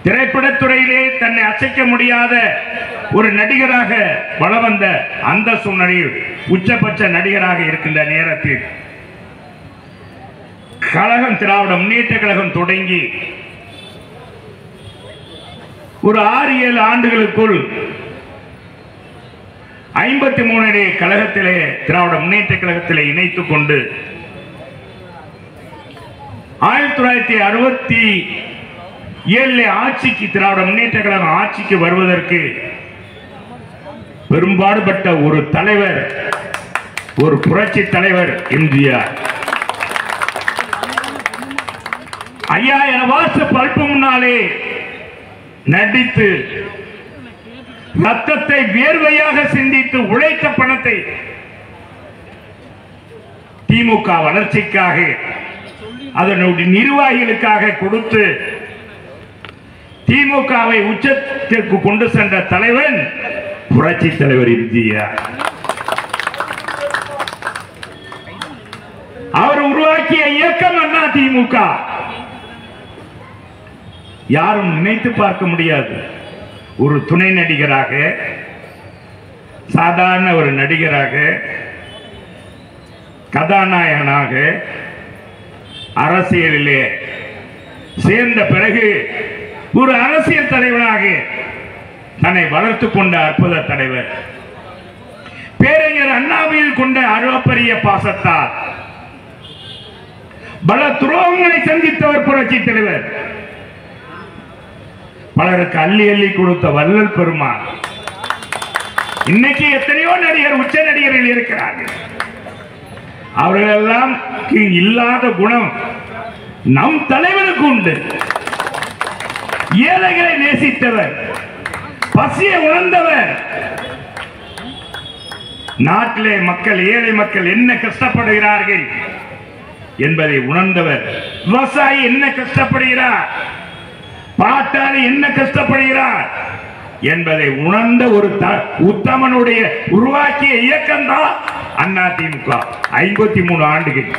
திரைப்படத்துறையிலே தன்னை அசைக்க முடியாத ஒரு நடிகராக வலம் வந்த அந்த சூழ்நிலையில் உச்சபட்ச நடிகராக இருக்கின்ற நேரத்தில் கழகம் திராவிட முன்னேற்ற கழகம் தொடங்கி ஒரு 6-7 ஆண்டுகளுக்குள் 53 கழகத்திலே திராவிட முன்னேற்ற கழகத்திலே இணைத்துக் கொண்டு 1967 ஆட்சிக்கு திராவிட முன்னேற்ற கழகம் ஆட்சிக்கு வருவதற்கு பெரும்பாடுபட்ட ஒரு தலைவர், ஒரு புரட்சி தலைவர் எம்ஜிஆர். 5000 வாட்ஸ் பல்பு முன்னாலே நடித்து ரத்தத்தை வேர்வையாக சிந்தித்து உழைத்த பணத்தை திமுக வளர்ச்சிக்காக அதனுடைய நிர்வாகிகளுக்காக கொடுத்து திமுகவை உச்சத்திற்கு கொண்டு சென்ற தலைவன் புரட்சி தலைவர் எம்ஜிஆர். அவர் உருவாக்கிய இயக்கம் அண்ணா திமுக. யாரும் நினைத்து பார்க்க முடியாது. ஒரு துணை நடிகராக, சாதாரண ஒரு நடிகராக, கதாநாயகனாக அரசியலிலே சேர்ந்த பிறகு ஒரு அரசியல் தலைவனாக தன்னை வளர்த்துக் கொண்ட அற்புத தலைவர். பேரறிஞர் அண்ணாவில் கொண்ட அளப்பரிய பாசத்தால் பல துரோகங்களை சந்தித்தவர் புரட்சி தலைவர். பலருக்கு அள்ளி அள்ளி கொடுத்த வள்ளல் பெருமான். இன்னைக்கு எத்தனையோ நடிகர், உச்ச நடிகர்கள் இருக்கிறார்கள். அவர்களெல்லாம் இல்லாத குணம் நம் தலைவனுக்கு உண்டு. ஏழைகளை நேசித்தவர், பசியை உணர்ந்தவர், நாட்டிலே மக்கள், ஏழை மக்கள் என்ன கஷ்டப்படுகிறார்கள் என்பதை உணர்ந்தவர். விவசாயி என்ன கஷ்டப்படுகிறார், பாட்டாளி என்ன கஷ்டப்படுகிறார் என்பதை உணர்ந்த ஒரு உத்தமனுடைய உருவாக்கிய இயக்கம் தான் அண்ணா திமுக. 53 ஆண்டுகள்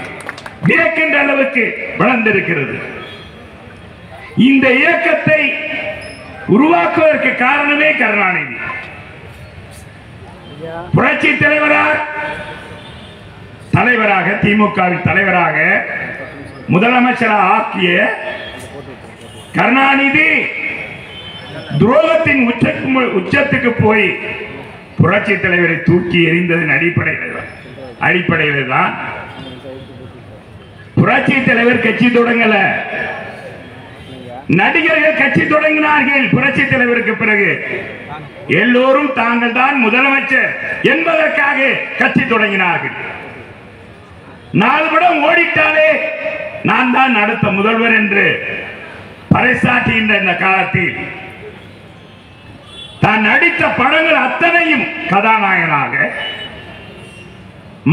வியக்கின்ற அளவுக்கு வளர்ந்திருக்கிறது. இந்த இயக்கத்தை உருவாக்குவதற்கு காரணமே கருணாநிதி. புரட்சி தலைவராக திமுகவின் தலைவராக முதலமைச்சராக ஆக்கிய கருணாநிதி துரோகத்தின் உச்சத்துக்கு போய் புரட்சி தலைவரை தூக்கி எறிந்ததன் அடிப்படையில் தான் புரட்சி தலைவர் கட்சி தொடங்கல, நடிகர்கள் கட்சி தொடங்கினார்கள். புரட்சி தலைவருக்கு பிறகு எல்லோரும் தாங்கள் தான் முதலமைச்சர் என்பதற்காக கட்சி தொடங்கினார்கள். 4 படம் ஓடிட்டாலே நான் தான் அடுத்த முதல்வர் என்று பறைசாற்றுகின்ற இந்த காலத்தில் தான் நடித்த படங்கள் அத்தனையும் கதாநாயகனாக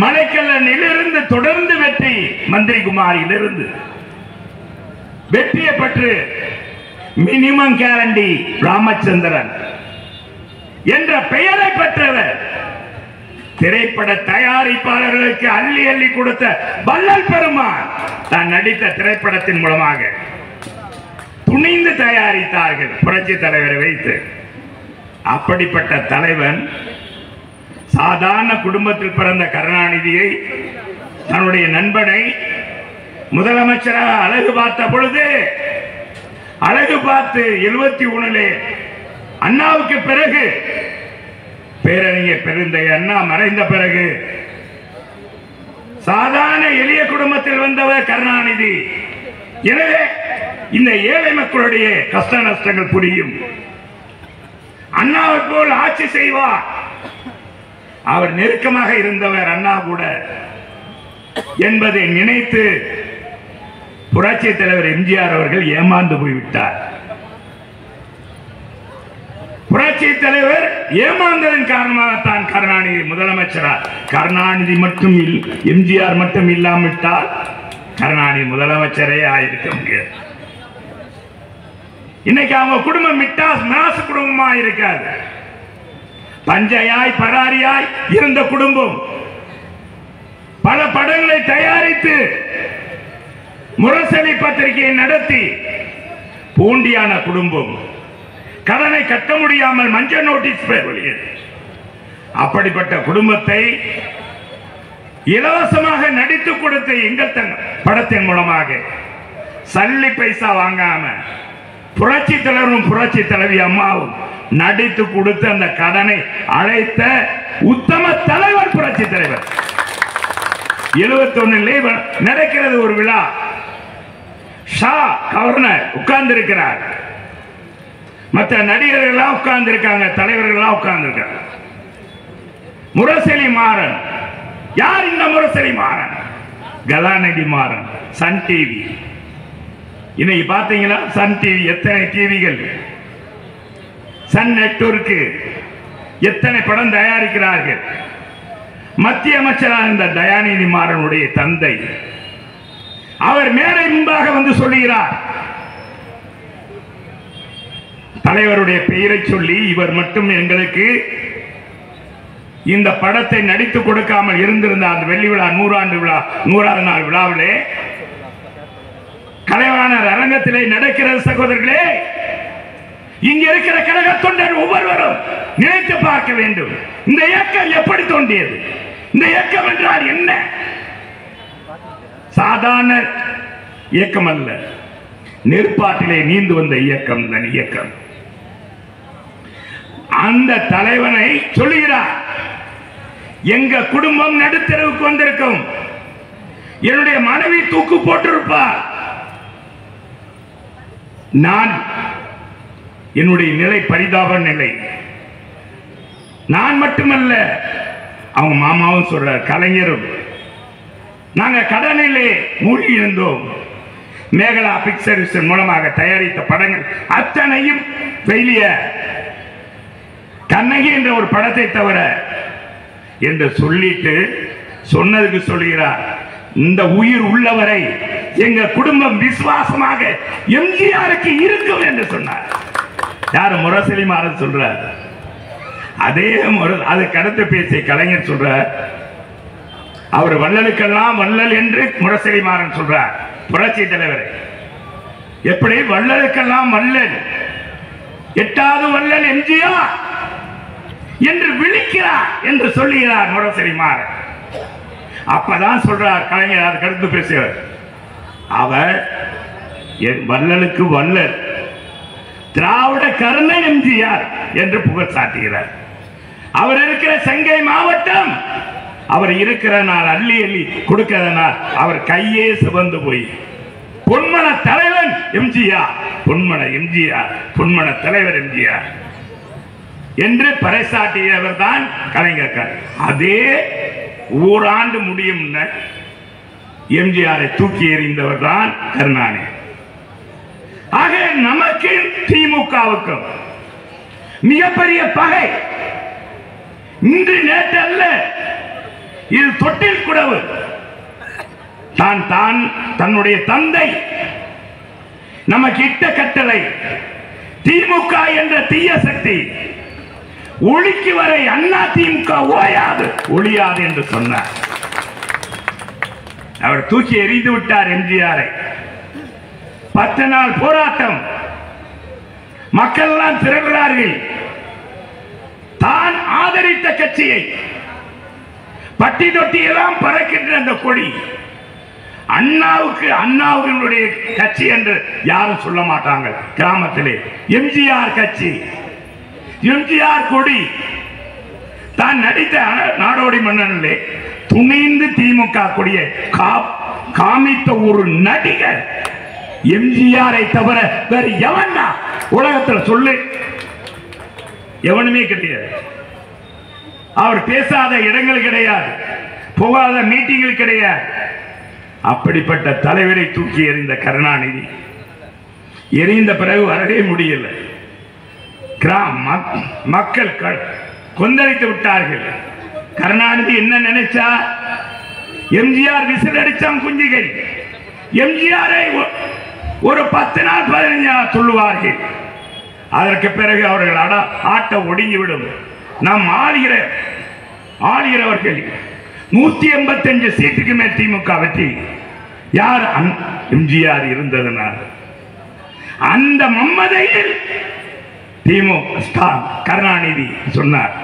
மலைக்கல்லனிலிருந்து தொடர்ந்து வெற்றி, மந்திரி குமாரியிலிருந்து வெற்றியை பெற்று மினிமம் கேரண்டி ராமச்சந்திரன் என்ற பெயரை பெற்றவர். திரைப்பட தயாரிப்பாளர்களுக்கு அள்ளி அள்ளி கொடுத்த வள்ளல் பெருமான் தான் நடித்த திரைப்படத்தின் மூலமாக துணிந்து தயாரித்தார்கள் புரட்சி தலைவரை வைத்து. அப்படிப்பட்ட தலைவன் சாதாரண குடும்பத்தில் பிறந்த கருணாநிதியை, தன்னுடைய நண்பனை முதலமைச்சராக அழகு பார்த்த பொழுது, அழகு பார்த்து 71 அண்ணாவுக்கு பிறகு, பேரறிஞர் பெருந்தை அண்ணா மறைந்த பிறகு சாதாரண எளிய குடும்பத்தில் வந்தவர் கருணாநிதி. எனவே இந்த ஏழை மக்களுடைய கஷ்ட நஷ்டங்கள் புரியும். அண்ணாவை போல் ஆட்சி செய்வார். அவர் நெருக்கமாக இருந்தவர் அண்ணா கூட என்பதை நினைத்து புரட்சி தலைவர் எம்ஜிஆர் அவர்கள் ஏமாந்து போய்விட்டார். புரட்சி தலைவர் ஏமாந்ததன் காரணமாகத்தான் கருணாநிதி முதலமைச்சரார். கருணாநிதி மட்டும் எம்ஜிஆர் மட்டும் இல்லாவிட்டால் கருணாநிதி முதலமைச்சரே ஆயிருக்க முடியாது. இன்னைக்கு அவங்க குடும்பம் மிட்டாஸ் குடும்பமா இருக்காது. பஞ்சையாய் பராரியாய் இருந்த குடும்பம் பல படங்களை தயாரித்து முரசொலி பத்திரிகையை நடத்தி பூண்டியான குடும்பம், கடனை கட்ட முடியாமல் மஞ்சள் நோட்டீஸ் வெளியேறு. அப்படிப்பட்ட குடும்பத்தை இலவசமாக நடித்து கொடுத்த எங்கள் படத்தின் மூலமாக சல்லி பைசா வாங்காம புரட்சி தலைவரும் புரட்சி தலைவி அம்மாவும் நடித்து கொடுத்து அந்த கடனை அழைத்த உத்தம தலைவர் புரட்சி தலைவர். 71 நடக்கிறது ஒரு விழா. ஷா கவர்னர் உட்கார்ந்து இருக்கிறார், மற்ற நடிகர்கள் உட்கார்ந்து இருக்காங்க, தலைவர்கள் உட்கார்ந்து இருக்காங்க. முரசொலி மாறன். யார் இந்த முரசொலி மாறன்? கலாநிதி மாறன். Sun TV. இன்னைக்கு பாத்தீங்கன்னா சன் டிவி எத்தனை டிவிகள், சன் நெட்வொர்க் எத்தனை படம் தயாரிக்கிறார்கள். மத்திய அமைச்சராக இருந்த தயாநிதி மாறனுடைய தந்தை அவர் மேடை முன்பாக வந்து சொல்லுகிறார், தலைவருடைய பெயரை சொல்லி இவர் மட்டும் எங்களுக்கு இந்த படத்தை நடித்து கொடுக்காமல் இருந்திருந்த அந்த வெள்ளி விழா 100ஆண்டு விழா 100வது நாள் விழாவிலே கலைவாணர் அரங்கத்திலே நடக்கிறது. சகோதரர்களே, இங்க இருக்கிற கழக தொண்டர் ஒவ்வொருவரும் நினைத்து பார்க்க வேண்டும், இந்த இயக்கம் எப்படி தோன்றியது? இந்த இயக்கம் என்றால் என்ன? சாதாரண இயக்கம் அல்ல, நெருப்பாட்டிலே நீந்து வந்த இயக்கம் தான் இயக்கம். அந்த தலைவனை சொல்லுகிறார், எங்க குடும்பம் நடுத்தரவுக்கு வந்திருக்கும், என்னுடைய மனைவி தூக்கு போட்டிருப்பார், நான் என்னுடைய நிலை பரிதாப நிலை. நான் மட்டுமல்ல, அவங்க மாமாவும் சொல்றார், கலைஞரும் நாங்க கடனிலே மூழ்கி இருந்தோம். மேகலா பிக்சர்ஸ் மூலமாக தயாரித்த படங்கள் அத்தனையும் ஃபெயிலியர். கண்ணகி என்ற ஒரு படத்தை தவிர என்று சொல்லிட்டு சொன்னதுக்கு சொல்கிறார், இந்த உயிர் உள்ளவரை எங்க குடும்பம் விசுவாசமாக எம்ஜிஆருக்கு இருக்கும் என்று சொன்னார். யார்? முரசொலி மாறன் சொல்றார். அதே அதுக்கு அடுத்து பேசிய கலைஞர் சொல்றார், அவர் வள்ளலுக்கெல்லாம் வள்ளல் என்று முரசொலி மாறன் சொல்றார். புரட்சி தலைவர் எப்படி வள்ளலுக்கெல்லாம் வள்ளல், 8வது வள்ளல் எம்ஜிஆர் என்று விழிக்கிறார் என்று சொல்லுகிறார் முரசொலி மாறன். அப்பதான் சொல்றார் கலைஞர். அதுக்கு அடுத்து பேசுகிறார், அவர் வள்ளலுக்கு வள்ளல், திராவிட கர்ணன் எம்ஜிஆர் என்று புகழ் சாட்டுகிறார். அவர் இருக்கிற செங்கை மாவட்டம், அவர் இருக்கிற நாள் அள்ளி அள்ளி கொடுக்கிறதுனால் அவர் கையே சிவந்து போய் பொன்மன தலைவன் எம்ஜிஆர், பொன்மன எம்ஜிஆர், பொன்மன தலைவர் எம்ஜிஆர் என்று பறைசாட்டியவர் தான் கலைஞர். அதே ஓராண்டு முடியும் எம்ஜிஆரை தூக்கி எறிந்தவர் தான் கருணாநிதி. ஆக நமக்கு திமுகவுக்கும் மிகப்பெரிய பகை இன்று நேற்று அல்ல, இது தொட்டில் குடவு. தான் தன்னுடைய தந்தை நமக்கு இட்ட கட்டளை, திமுக என்ற தீய சக்தி ஒளிக்கு வரை அண்ணா திமுக ஓயாது ஒளியாது என்று சொன்னார். அவர் தூக்கி எறிந்து விட்டார் எம்ஜிஆரை. 10 நாள் போராட்டம், மக்கள் எல்லாம் திரள்கிறார்கள். தான் ஆதரித்த கட்சியை பட்டி தொட்டி எல்லாம் பறக்கின்ற அந்த கொடி அண்ணாவுடைய கட்சி என்று யாரும் சொல்ல மாட்டாங்க. கிராமத்திலே எம்ஜிஆர் கட்சி, எம்ஜிஆர் கொடி. தான் நடித்த நாடோடி மன்னனிலே துணிந்து திமுக கொடியை காமித்த ஒரு நடிகர் எம்ஜிஆரை தவிர வேற எவனா உலகத்தில் சொல்லு? எவனுமே கிடையாது. அவர் பேசாத இடங்கள் கிடையாது, போகாத மீட்டிங்கள் கிடையாது. அப்படிப்பட்ட தலைவரை தூக்கி எறிந்த கருணாநிதி எறிந்த பிறகு வரவே முடியல. மக்கள் கொந்தளித்து விட்டார்கள். கருணாநிதி என்ன நினைச்சா, எம்ஜிஆர் விசில் அடிச்சான் குஞ்சிகள், எம்ஜிஆரை ஒரு 10 நாள் 15 நாள் சொல்லுவார்கள். அதற்கு பிறகு அவர்கள் ஆட்ட ஒடுங்கிவிடும். நாம் ஆளுகிறவர்கள் 185 சீட்டுக்கு மேல் திமுக வெற்றி. யார்? எம்ஜிஆர் இருந்ததுனால். அந்த மம்மதையில் திமுக கருணாநிதி சொன்னார்,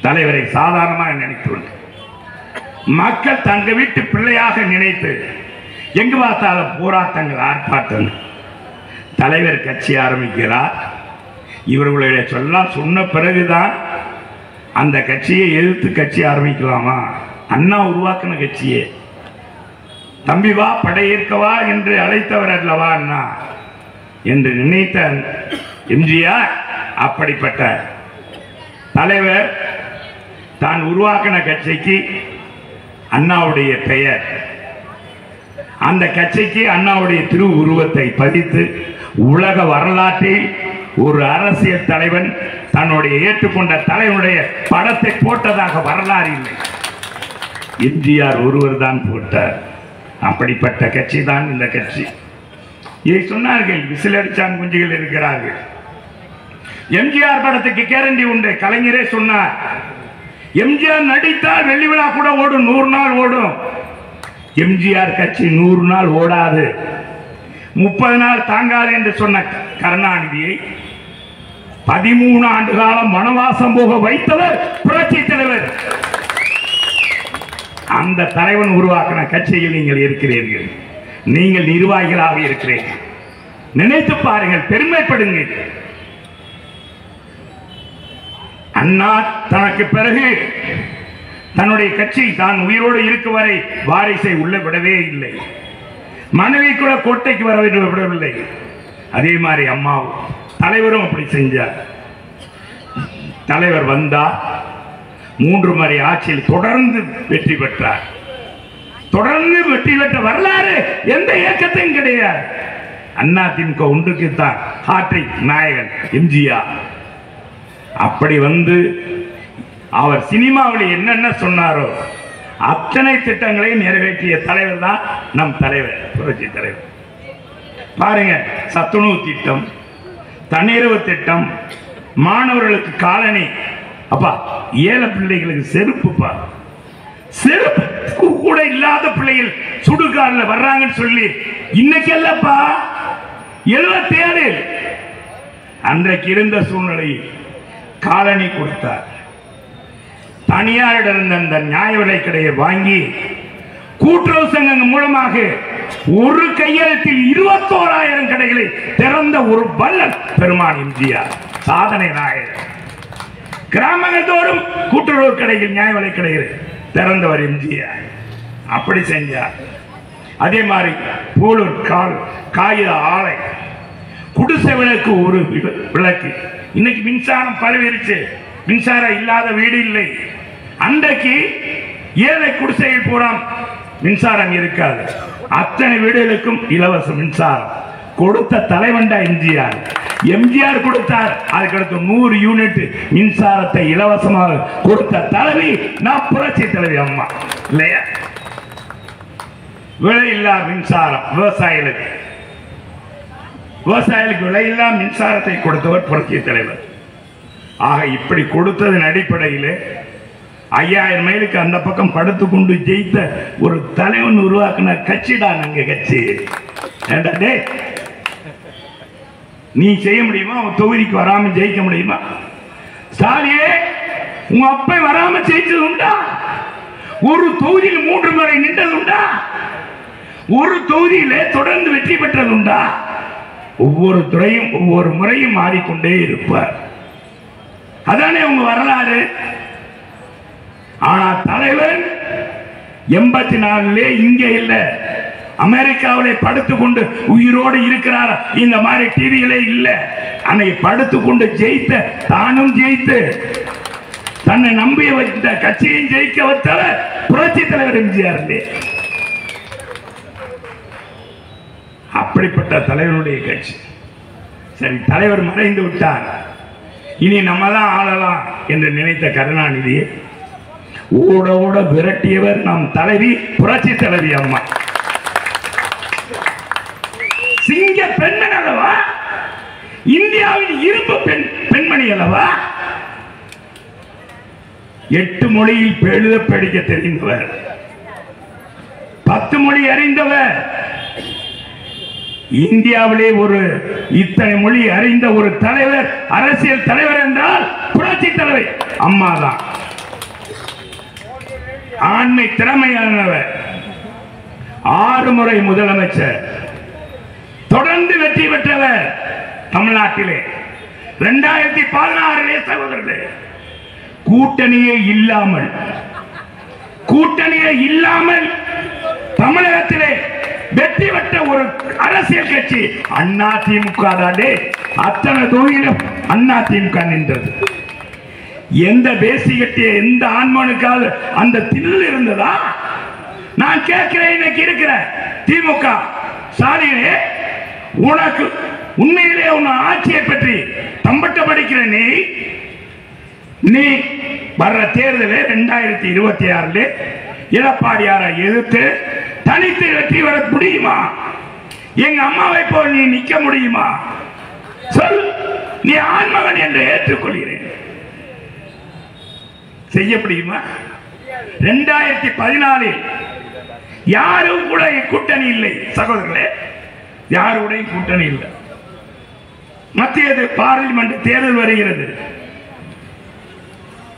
தலைவரை சாதாரணமாக நினைத்து மக்கள் தங்க வீட்டு பிள்ளையாக நினைத்து எங்கு பார்த்தாலும் போராட்டங்கள் ஆர்ப்பாட்டம். தலைவர் கட்சி ஆரம்பிக்கிறார். இவர்களுடைய சொன்ன பிறகுதான் அந்த கட்சியை எதிர்த்து கட்சி ஆரம்பிக்கலாமா? அண்ணா உருவாக்கின கட்சியே. தம்பி வா படையேற்கவா என்று அழைத்தவர் அல்லவா அண்ணா என்று நினைத்த எம்ஜிஆர் அப்படிப்பட்ட தலைவர் தான் உருவாக்கின கட்சிக்கு அண்ணாவுடைய பெயர், அந்த கட்சிக்கு அண்ணாவுடைய திரு உருவத்தை பதித்து உலக வரலாற்றில் ஒரு அரசியல் தலைவன் தன்னுடைய ஏற்றுக்கொண்ட தலைவனுடைய படத்தை போட்டதாக வரலாறு இல்லை. எம்ஜிஆர் ஒருவர் தான் போட்டார். அப்படிப்பட்ட கட்சி தான் இந்த கட்சி. இதை சொன்னார்கள், விசிலடிச்சான் குஞ்சுகள் இருக்கிறார்கள். எம்ஜிஆர் படத்துக்கு கேரண்டி உண்டு. கலைஞரே சொன்னார், எம்ஜிஆர் நடித்தால் வெள்ளி விழா கூட ஓடும், 100 நாள் ஓடும். எம்ஜிஆர் கட்சி 100 நாள் ஓடாது, 30 நாள் தாங்காது என்று சொன்ன கருணாநிதியை 13 ஆண்டு காலம் வனவாசம் போக வைத்தவர் புரட்சி தலைவர். அந்த தலைவன் உருவாக்கின கட்சியில் நீங்கள் இருக்கிறீர்கள். நீங்கள் நிர்வாகிகளாக இருக்கிறீர்கள். நினைத்து பாருங்கள், பெருமைப்படுங்கள். அண்ணா தனக்கு பிறகு தன்னுடைய கட்சி தான் உயிரோடு இருக்கும் வரை வாரிசை உள்ள விடவே இல்லை. மனைவி கூட கோட்டைக்கு வர விடவில்லை. அதே மாதிரி அம்மாவும் தலைவரும் அப்படி செஞ்சார். தலைவர் வந்தார், 3 முறை ஆட்சியில் தொடர்ந்து வெற்றி பெற்றார். தொடர்ந்து வெற்றி பெற்ற வரலாறு எந்த இயக்கத்தையும் கிடையாது. அண்ணா திமுக ஒன்றுக்குத்தான் ஹாட்ரிக் நாயகன் எம்ஜிஆர். அப்படி வந்து அவர் சினிமாவில் என்னென்ன சொன்னாரோ அத்தனை திட்டங்களையும் நிறைவேற்றிய தலைவர் தான் நம் தலைவர், புரட்சி தலைவர். பாருங்க, சத்துணவு திட்டம், தன்னிறைவு திட்டம், மாணவர்களுக்கு காலனி. அப்பா, ஏழை பிள்ளைகளுக்கு செருப்புப்பா, செருப்பு கூட இல்லாத பிள்ளைகள் சுடுகாட்டில் வர்றாங்கன்னு சொல்லி இன்னைக்கு அல்லப்பா 77 அன்றைக்கு இருந்த சூழ்நிலையில் காலனி கொடுத்தார். தனியாரிடம் இருந்த அந்த நியாய விலை கடையை வாங்கி கூட்டுறவு சங்கங்கள் மூலமாக ஒரு கையெழுத்தில் 21,000 கடைகளை திறந்த ஒரு வல்லல் பெருமான் எம்ஜிஆர், சாதனை நாயகர். கிராமங்கள் தோறும் கூட்டுறவு கடைகள், நியாய விலை கடைகள் திறந்தவர் எம்ஜிஆர். அப்படி செஞ்சார். அதே மாதிரி போலூர் காகித ஆலை, குடிசை விளக்கு ஒரு விளக்கு. இன்னைக்கு மின்சாரம் பரவிருச்சு, மின்சாரம் இல்லாத வீடு இல்லை. அன்றைக்கு ஏழை குடிசையில் பூரா மின்சாரம் இருக்காது. அத்தனை வீடுகளுக்கும் இலவச மின்சாரம் கொடுத்த தலைவன்டா எம்ஜிஆர். எம்ஜிஆர் கொடுத்தார். அதுக்கடுத்து 100 யூனிட் மின்சாரத்தை இலவசமாக கொடுத்த தலைவி நான் புரட்சி தலைவி அம்மா இல்லையா? விலையில்லா மின்சாரம் விவசாயிகளுக்கு விலையில்லா மின்சாரத்தை கொடுத்தவர் புரட்சி தலைவர். ஆக இப்படி கொடுத்ததன் அடிப்படையில் 5000 மைலுக்கு அந்த பக்கம் படுத்துக்கொண்டு ஜெயித்த ஒரு தலைவன் உருவாக்கின கட்சிடா நாங்க கட்சி. நீ செய்ய முடியுமா? உன் தொகுதிக்கு வராம ஜெயிக்க முடியுமா? ஸ்டாலியே, உங்க அப்பை வராம ஜெயிச்சது உண்டா? ஒரு தொகுதியில் 3 முறை நின்றது உண்டா? ஒரு தொகுதியில தொடர்ந்து வெற்றி பெற்றது உண்டா? ஒவ்வொரு துறையும் ஒவ்வொரு முறையும் மாறிக்கொண்டே இருப்பார். அதானே உங்க வரலாறு. ஆனா தலைவர் 84 இங்க இல்ல, அமெரிக்காவிலே படுத்துக்கொண்டு உயிரோடு இருக்கிறார். இந்த மாதிரி டிவியிலே இல்ல. அன்னைக்கு படுத்துக்கொண்டு ஜெயித்த, தானும் ஜெயித்து தன்னை நம்பிய வைத்த கட்சியும் ஜெயிக்க வைத்தவர் புரட்சி தலைவர் எம்ஜிஆர். அப்படிப்பட்ட தலைவனுடைய கட்சி. சரி, தலைவர் மறைந்து விட்டார், இனி நம்ம தான் ஆளலாம் என்று நினைத்த கருணாநிதியை ஓட ஓட விரட்டியவர் நம் தலைவி புரட்சி தலைவி அம்மா. சிங்க பெண்மணி அல்லவா? இந்தியாவின் இரும்பு பெண்மணி அல்லவா? 8 மொழியில் எழுத படிக்க தெரிந்தவர், 10 மொழி அறிந்தவர். இந்தியாவிலே ஒரு இத்தனை மொழி அறிந்த ஒரு தலைவர், அரசியல் தலைவர் என்றால் புரட்சி தலைவர் அம்மா தான். ஆண்மை திறமையானவர், 6 முறை முதலமைச்சர், தொடர்ந்து வெற்றி பெற்றவர் தமிழ்நாட்டிலே. 2016 சகோதரர்களே, கூட்டணியே இல்லாமல் தமிழகத்திலே வெற்றி பெற்ற ஒரு அரசியல் கட்சி அண்ணா திமுக தானே. அத்தனை தொகுதியிலும் அண்ணா திமுக நின்றது. எந்த பேசி கட்டிய எந்த ஆண்மனுக்காவது அந்த தில் இருந்ததா? நான் கேட்கிறேன், இன்னைக்கு இருக்கிற திமுக சாதியிலே உனக்கு உண்மையிலே உன் ஆட்சியை பற்றி தம்பட்ட படிக்கிற நீ வர்ற தேர்தலில் 2026 எடப்பாடியாரை எதிர்த்து தனித்து வெற்றி பெற முடியுமா? எங்க அம்மாவை போல் நீ நிக்க முடியுமா? சொல். நீ ஆண்மகன் என்று ஏற்றுக்கொள்கிறேன். செய்ய முடியுமா? 2014 யாரும் கூட கூட்டணி இல்லை சகோதரர்களே, யாருடைய கூட்டணி இல்லை. மத்திய பார்லிமெண்ட் தேர்தல் வருகிறது.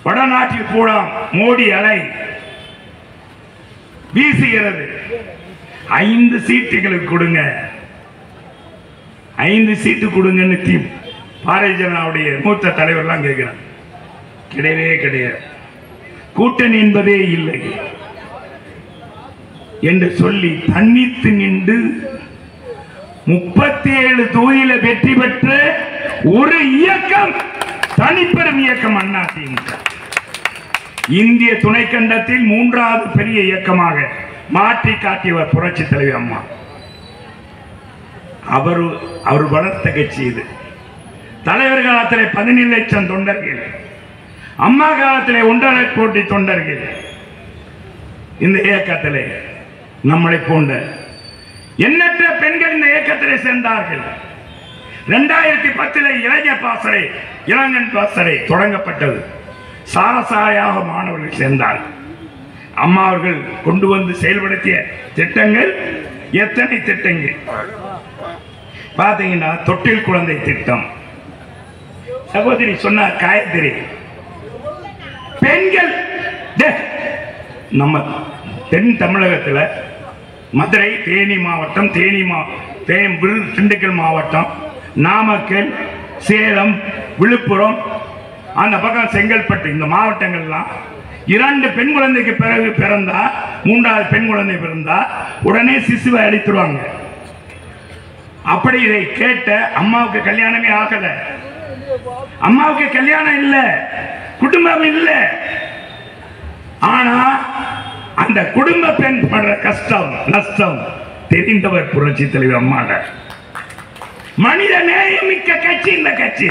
வடநாட்டில் கூட மோடி அலை வீசுகிறது. 5 சீட்டுகளுக்கு கொடுங்க, 5 சீட்டு கொடுங்கன்னு பாரதிய ஜனதாவுடைய மூத்த தலைவர்லாம் கேட்கிறார். கிடையவே கிடையாது, கூட்டணி என்பதே இல்லை என்று சொல்லி தன்னித்து நின்று 37 தொகுதியில வெற்றி பெற்ற ஒரு இயக்கம், தனிப்பெரும் இயக்கம் அண்ணா திமுக. இந்திய துணைக்கண்டத்தில் 3வது பெரிய இயக்கமாக மாற்றி காட்டியவர் புரட்சி தலைவர் அம்மா. அவர் வளர்த்த கட்சி இது. தலைவர் காலத்திலே 17 லட்சம் தொண்டர்கள், அம்மா காலத்திலே 1.5 கோடி தொண்டர்கள். இந்த இயக்கத்திலே நம்மளை போன்ற எண்ணற்ற பெண்கள் இந்த இயக்கத்திலே சேர்ந்தார்கள். 2010 இளைஞன் பாசறை தொடங்கப்பட்டது. சாரசாயாக மாணவர்கள் சேர்ந்தார்கள். அம்மா அவர்கள் கொண்டு வந்து செயல்படுத்திய திட்டங்கள் எத்தனை திட்டங்கள் பாத்தீங்கன்னா, தொட்டில் குழந்தை திட்டம். சகோதரி சொன்னார் காயத்ரி, பெண்கள் நம்ம தென் தமிழகத்தில் மதுரை, தேனி மாவட்டம், திண்டுக்கல் மாவட்டம், நாமக்கல், சேலம், விழுப்புரம், அந்த பக்கம் செங்கல்பட்டு, இந்த மாவட்டங்கள்லாம் 2 பெண் குழந்தைக்கு பிறகு பிறந்தா, 3வது பெண் குழந்தை பிறந்தா உடனே சிசுவை அடித்துருவாங்க. அப்படி இதை கேட்ட அம்மாவுக்கு கல்யாணமே ஆகல, அம்மாவுக்கு கல்யாணம் இல்ல, குடும்பம் இல்ல. ஆனா அந்த குடும்ப பெண் படுற கஷ்டம் நஷ்டம் தெரிந்தவர் புரட்சி தலைவர் அம்மா. மனித நேயமிக்க கட்சி இந்த கட்சி.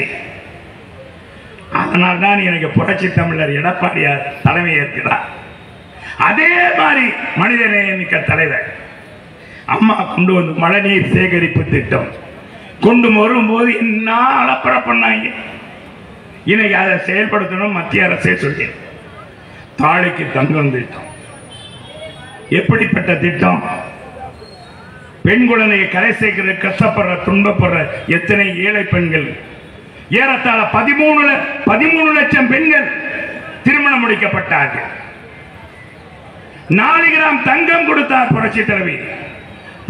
அதனால்தான் எனக்கு புரட்சி தமிழர் எடப்பாடியார் தலைமை ஏற்கிறார். அதே மாதிரி மனித நேயமிக்க தலைவர் அம்மா கொண்டு வந்து மழைநீர் சேகரிப்பு திட்டம் கொண்டு வரும்போது என்ன அலப்பற பண்ணாங்க. இன்னைக்கு அதை செயல்படுத்தணும் மத்திய அரசே சொல்லி. தாலிக்கு தங்கம் திட்டம் எப்படிப்பட்ட திட்டம்? பெண் குழந்தையை கரை சேர்க்கிற கஷ்டப்படுற துன்பப்படுற எத்தனை ஏழை பெண்கள், ஏறத்தாழ 13 லட்சம் பெண்கள் திருமணம் முடிக்கப்பட்டார்கள். 4 கிராம் தங்கம் கொடுத்தார் புரட்சி தலைவி.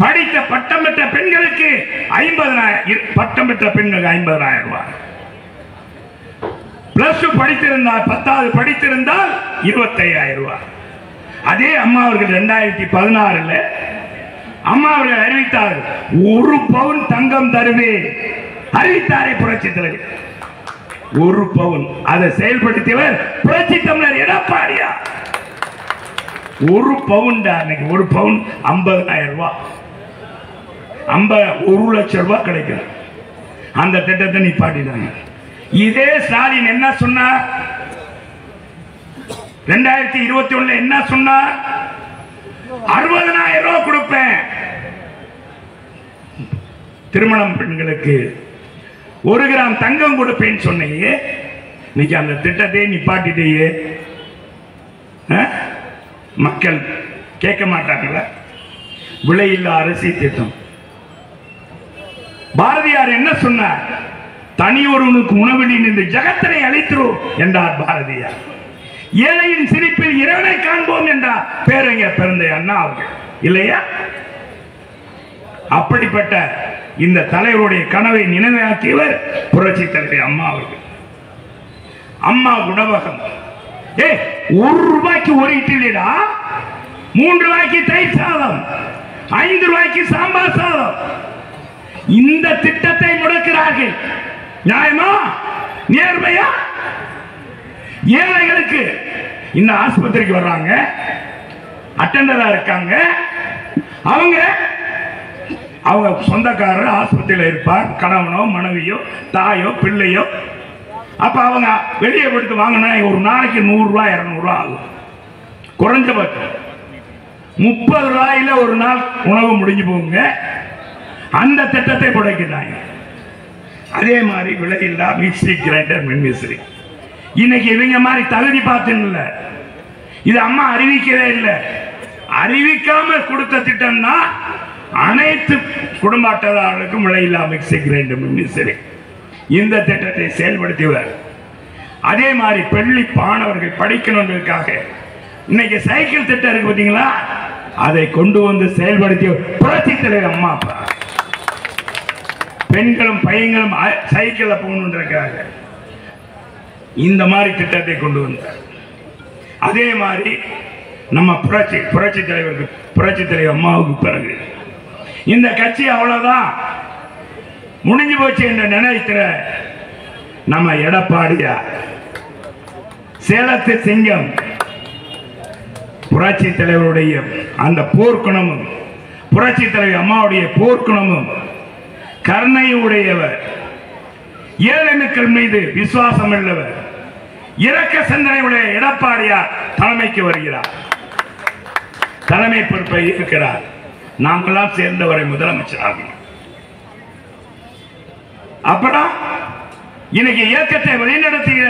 படித்த பட்டம் பெற்ற பெண்களுக்கு 50,000, பட்டம் பெற்ற பெண்களுக்கு 50,000 ரூபாய். பிளஸ் 2 படித்திருந்தால், 10வது படித்திருந்தால் 25,000 ரூபாய். அதே அம்மா அவர்கள் 2016 அம்மா அவர்கள் அறிவித்தார்கள், 1 பவுன் தங்கம் தருவேன் அறிவித்தாரே புரட்சி தலைவர். 1 பவுன் அதை செயல்படுத்தியவர் புரட்சி தமிழர் எடப்பாடியா. 1 பவுன், 1 பவுன் 50,000 ரூபாய், 1 லட்சம் ரூபாய் கிடைக்கும். அந்த திட்டத்தை நிப்பாட்டினாங்க. இதே ஸ்டாலின் என்ன சொன்னார்? 2021 என்ன சொன்னார்? 60,000 ரூபாய் கொடுப்பேன் திருமணம் பெண்களுக்கு, 1 கிராம் தங்கம் கொடுப்பேன்னு சொன்னீங்க. இன்னைக்கு அந்த திட்டத்தை நிப்பாட்டிட்டே. மக்கள் கேட்க மாட்டாங்களா? விலையில்லா அரிசி திட்டம் பாரதியார் என்ன சொன்னார்? தனி ஒருவனுக்கு உணவில் இந்த ஜகத்தினை அளித்திரும் என்றார் பாரதியார். ஏழையின் சிரிப்பில் இறைவனை காண்போம் என்றார் பேரறிஞர் பெருந்தை அண்ணா அவர்கள், இல்லையா? அப்படிப்பட்ட இந்த தலைவருடைய கனவை நினைவாக்கியவர் புரட்சி தலைவி அம்மா அவர்கள். அம்மா உணவகம், 1 ரூபாய்க்கு ஒரு இட்லிடா, 3 ரூபாய்க்கு தயிர் சாதம், 5 ரூபாய்க்கு சாம்பார் சாதம். இந்த திட்டத்தை முடக்கிறார்கள். நியாயமா? நேர்மையா? ஏழைகளுக்கு இந்த ஆஸ்பத்திரிக்கு வர்றாங்க, அட்டெண்டரா இருக்காங்க, அவங்க சொந்தக்காரர் ஆஸ்பத்திரியில் இருப்பார், கணவனோ மனைவியோ தாயோ பிள்ளையோ. அப்ப அவங்க வெளியே கொடுத்து வாங்கினா ஒரு நாளைக்கு 100 ரூபாய் 200 ரூபாய் ஆகும். குறைஞ்சபட்சம் 30 ரூபாயில ஒரு நாள் உணவு முடிஞ்சு போகுங்க. அந்த திட்டத்தை புடைக்கிறாங்க. அதே மாதிரி விலையில்லா மிக்சி கிரைண்டர் மின்விசிறி. இன்னைக்கு இவங்க மாதிரி தகுதி பார்த்து இல்லை, இது அம்மா அறிவிக்கவே இல்லை. அறிவிக்காம கொடுத்த திட்டம்னா அனைத்து குடும்ப அட்டைதாரர்களுக்கும் விலையில்லா மிக்சி கிரைண்டர் மின்விசிறி. இந்த திட்டத்தை செயல்படுத்தியவர். அதே மாதிரி பள்ளி மாணவர்கள் படிக்கணுன்றதுக்காக இன்னைக்கு சைக்கிள் திட்டம் இருக்கு பார்த்தீங்களா, அதை கொண்டு வந்து செயல்படுத்திய புரட்சி தலைவர் அம்மா. அப்பா பெண்களும் பையன்களும் சைக்கிள்ல போகணுன்றதுக்காக இந்த மாதிரி திட்டத்தை கொண்டு வந்தார். அதே மாதிரி நம்ம புரட்சி தலைவர் அம்மாவுக்கு பிறகு இந்த கட்சி அவ்வளவுதான் முடிஞ்சு போச்சு என்று நினைக்கிற நம்ம எடப்பாடியார், சேலத்து சிங்கம், புரட்சி தலைவருடைய அந்த போர்க்குணமும் புரட்சி தலைவர் அம்மாவுடைய போர்க்குணமும் கருணையுடையவர், ஏழை மக்கள் மீது விசுவாசம் உள்ளவர், இரக்க சிந்தனை உடைய எடப்பாடியார் தலைமைக்கு வருகிறார், தலைமை பொறுப்பை இருக்கிறார். நாமெல்லாம் சேர்ந்தவரை முதலமைச்சர் ஆகும். அப்புறம் இன்னைக்கு இயக்கத்தை வழிநடத்துகிற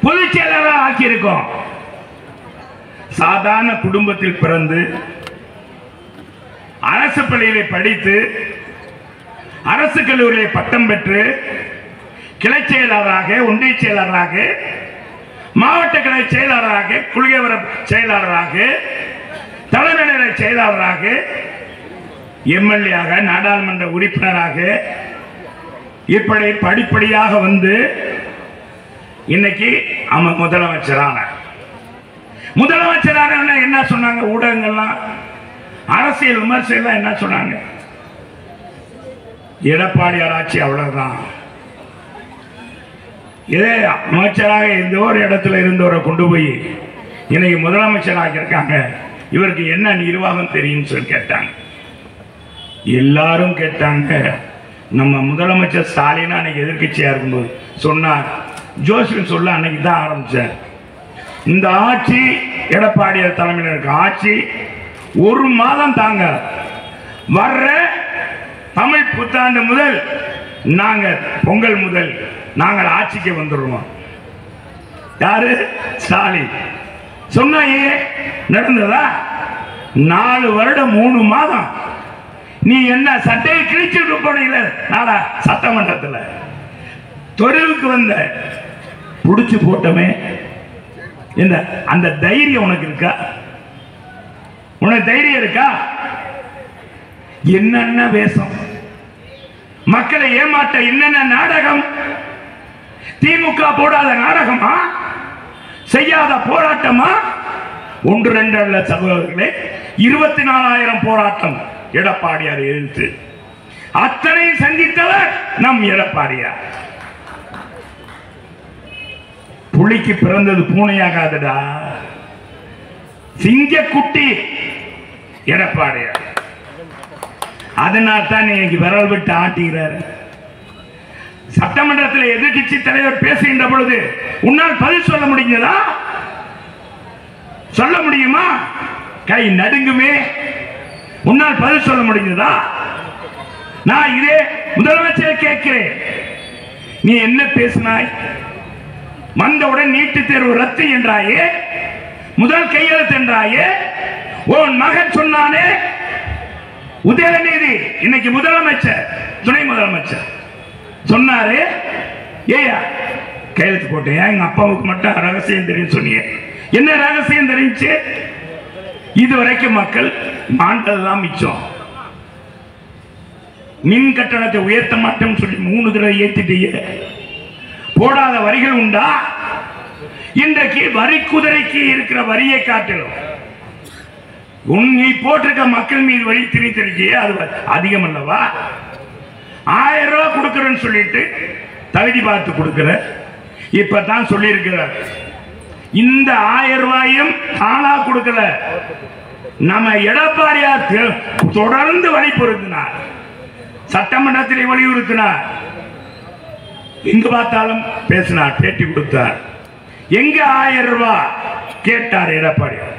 பொதுச் செயலாளராக ஆக்கியிருக்கோம். சாதாரண குடும்பத்தில் பிறந்து அரசு பள்ளியிலே படித்து அரசு கல்லூரியிலே பட்டம் பெற்று கிளை செயலாளராக, ஒன்றிய செயலாளராக, மாவட்ட கிளை செயலாளராக, குழுவிர செயலாளராக, தலைமை செயலாளராக, எம்எல்ஏ, நாடாளுமன்ற உறுப்பினராக, இப்படி படிப்படியாக வந்து இன்னைக்கு அவன் முதலமைச்சரான என்ன சொன்னாங்க? ஊடகங்கள்லாம் அரசியல் விமர்சனம் என்ன சொன்னாங்க? எடப்பாடியார் ஆட்சி அவ்வளவுதான். இதே அமைச்சராக எந்த ஒரு இடத்துல இருந்தவரை கொண்டு போய் இன்னைக்கு முதலமைச்சராக இருக்காங்க, இவருக்கு என்ன நிர்வாகம் தெரியும் சொல்லி கேட்டாங்க. எல்லாரும் கேட்டாங்க. நம்ம முதலமைச்சர் ஸ்டாலின் அன்னைக்கு எதிர்கட்சியா இருக்கும்போது சொன்னார், ஜோசியன் சொல்ல அன்னைக்கு தான் ஆரம்பிச்சார். இந்த ஆட்சி எடப்பாடியார் தலைமையில் இருக்க ஆட்சி 1 மாதம் தாங்க, வர்ற தமிழ் புத்தாண்டு முதல் நாங்கள் பொங்கல் முதல் நாங்கள் ஆட்சிக்கு வந்துடுவோம். யாரு? ஸ்டாலின் சொன்னா நடந்ததா? 4 வருடம் 3 மாதம். நீ என்ன சட்டையை கிழிச்சுட்டு போனீங்கள நாடா சட்டமன்றத்தில் தொழிலுக்கு வந்த புடிச்சு போட்டமே என்ன? அந்த தைரியம் உனக்கு இருக்கா? உனக்கு தைரியம் இருக்கா? என்னென்ன வேஷம், மக்களை ஏமாற்ற என்னென்ன நாடகம். திமுக போடாத நாடகமா, செய்யாத போராட்டமா? 1-2 அல்ல சகோதரர்களே, 24,000 போராட்டம் எடப்பாடியார் எதிர்த்து அத்தனை சந்தித்தவர் நம் எடப்பாடியார். புலிக்கு பிறந்தது பூனையாகாதடா, சிங்கக்குட்டி எடப்பாடியார். அதனால் தான் இன்னைக்கு விரல் விட்டு ஆட்டுகிறார். சட்டமன்றத்தில் எதிர்கட்சி தலைவர் பேசுகின்ற பொழுது உன்னால் பதில் சொல்ல முடிஞ்சதா? சொல்ல முடியுமா? கை நடுங்குமே. உன்னால் பதில் சொல்ல முடிஞ்சதா? நான் இதே முதலமைச்சர் கேட்கிறேன், நீ என்ன பேசினாய்? வந்தவுடன் நீட்டு தேர்வு ரத்து என்றாயே, முதல் கையெழுத்து என்றாயே, உன் மகன் சொன்னானே, உதயநிதி இன்னைக்கு முதலமைச்சர், துணை முதலமைச்சர் சொன்னாரு, ஏயா கையெழுத்து போட்டேன், எங்க அப்பாவுக்கு மட்டும் ரகசியம் தெரியும் சொன்னீங்க. என்ன ரகசியம் தெரிஞ்சு? இதுவரைக்கும் மக்கள் மாண்டதுதான் மிச்சம். மின் கட்டணத்தை உயர்த்த மாட்டோம் சொல்லி 3 தடவை ஏத்திட்டீங்க. போடாத வரிகள் உண்டா? இன்றைக்கு வரி குதிரைக்கு இருக்கிற வரியை காட்டிலும் நீ போட்டிருக்க மக்கள் மீது வரி திணித்திருக்கியே, அது அதிகம் அல்லவா? 1000 ரூபாய் கொடுக்கிறேன்னு சொல்லிட்டு தகுதி பார்த்து கொடுக்கிற. இப்பதான் சொல்லி இருக்கிறார், இந்த 1000 ரூபாயும் தானா கொடுக்கல, நம்ம எடப்பாடியார் தொடர்ந்து வலியுறுத்தினார், சட்டமன்றத்தில் வலியுறுத்தினார், எங்க பார்த்தாலும் பேசினார், பேட்டி கொடுத்தார். எங்க 1000 ரூபாய் கேட்டார் எடப்பாடியார்.